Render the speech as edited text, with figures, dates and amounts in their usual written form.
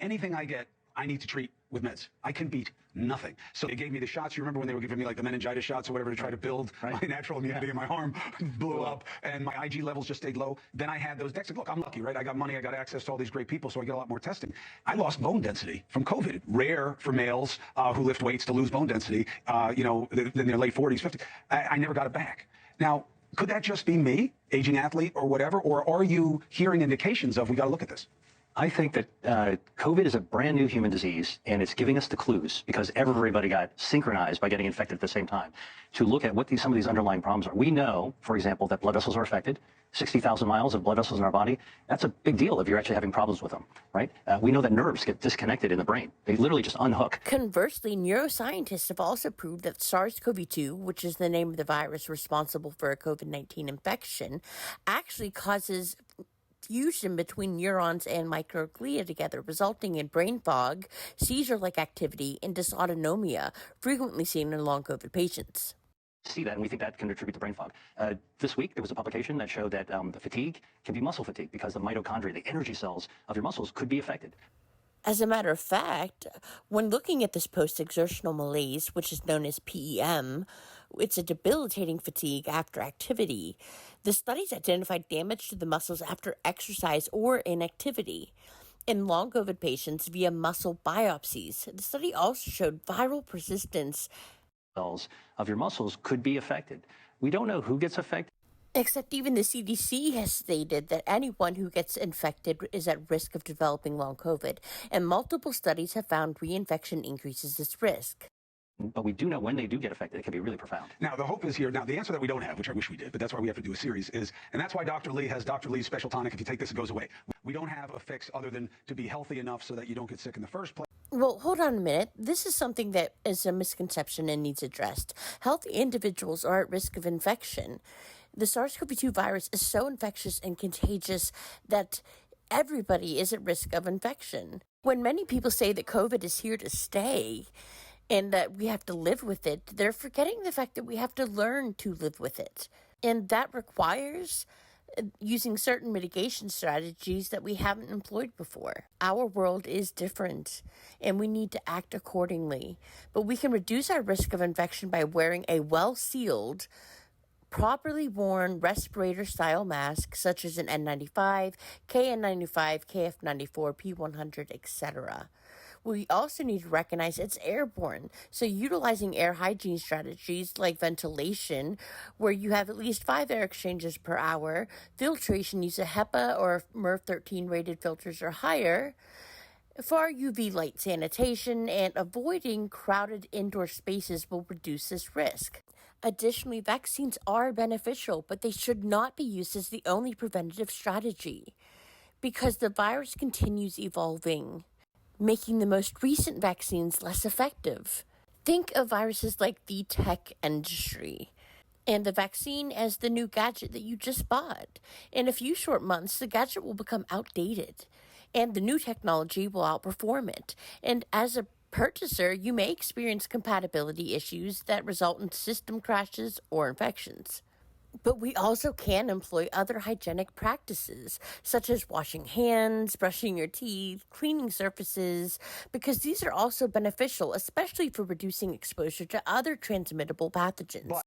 anything I get, I need to treat with meds. I can beat nothing. So they gave me the shots. You remember when they were giving me like the meningitis shots or whatever to try to build my natural immunity, and my arm blew up and my IG levels just stayed low. Then I had those decks. Look, I'm lucky, right? I got money. I got access to all these great people, so I get a lot more testing. I lost bone density from COVID. Rare for males who lift weights to lose bone density, in their late 40s, 50s. I never got it back. Now, could that just be me, aging athlete or whatever? Or are you hearing indications of we got to look at this? I think that COVID is a brand new human disease, and it's giving us the clues because everybody got synchronized by getting infected at the same time to look at what some of these underlying problems are. We know, for example, that blood vessels are affected. 60,000 miles of blood vessels in our body, that's a big deal if you're actually having problems with them, right? We know that nerves get disconnected in the brain. They literally just unhook. Conversely, neuroscientists have also proved that SARS-CoV-2, which is the name of the virus responsible for a COVID-19 infection, actually causes fusion between neurons and microglia together, resulting in brain fog, seizure-like activity, and dysautonomia, frequently seen in long COVID patients. See that, and we think that can contribute to brain fog. This week, there was a publication that showed that the fatigue can be muscle fatigue because the mitochondria, the energy cells of your muscles, could be affected. As a matter of fact, when looking at this post-exertional malaise, which is known as PEM, it's a debilitating fatigue after activity. The studies identified damage to the muscles after exercise or inactivity in long COVID patients via muscle biopsies. The study also showed viral persistence. Cells of your muscles could be affected. We don't know who gets affected. Except even the CDC has stated that anyone who gets infected is at risk of developing long COVID, and multiple studies have found reinfection increases this risk. But we do know when they do get affected, it can be really profound. Now, the hope is here. Now, the answer that we don't have, which I wish we did, but that's why we have to do a series, is, and that's why Dr. Lee has Dr. Lee's special tonic. If you take this, it goes away. We don't have a fix other than to be healthy enough so that you don't get sick in the first place. Well, hold on a minute. This is something that is a misconception and needs addressed. Healthy individuals are at risk of infection. The SARS-CoV-2 virus is so infectious and contagious that everybody is at risk of infection. When many people say that COVID is here to stay and that we have to live with it, they're forgetting the fact that we have to learn to live with it. And that requires using certain mitigation strategies that we haven't employed before. Our world is different, and we need to act accordingly. But we can reduce our risk of infection by wearing a well-sealed, properly worn respirator-style mask, such as an N95, KN95, KF94, P100, etc. We also need to recognize it's airborne, so utilizing air hygiene strategies like ventilation, where you have at least 5 air exchanges per hour, filtration, use a HEPA or MERV 13 rated filters or higher, far UV light sanitation, and avoiding crowded indoor spaces will reduce this risk. Additionally, vaccines are beneficial, but they should not be used as the only preventative strategy because the virus continues evolving, making the most recent vaccines less effective. Think of viruses like the tech industry and the vaccine as the new gadget that you just bought. In a few short months, the gadget will become outdated and the new technology will outperform it. And as a purchaser, you may experience compatibility issues that result in system crashes or infections. But we also can employ other hygienic practices, such as washing hands, brushing your teeth, cleaning surfaces, because these are also beneficial, especially for reducing exposure to other transmittable pathogens.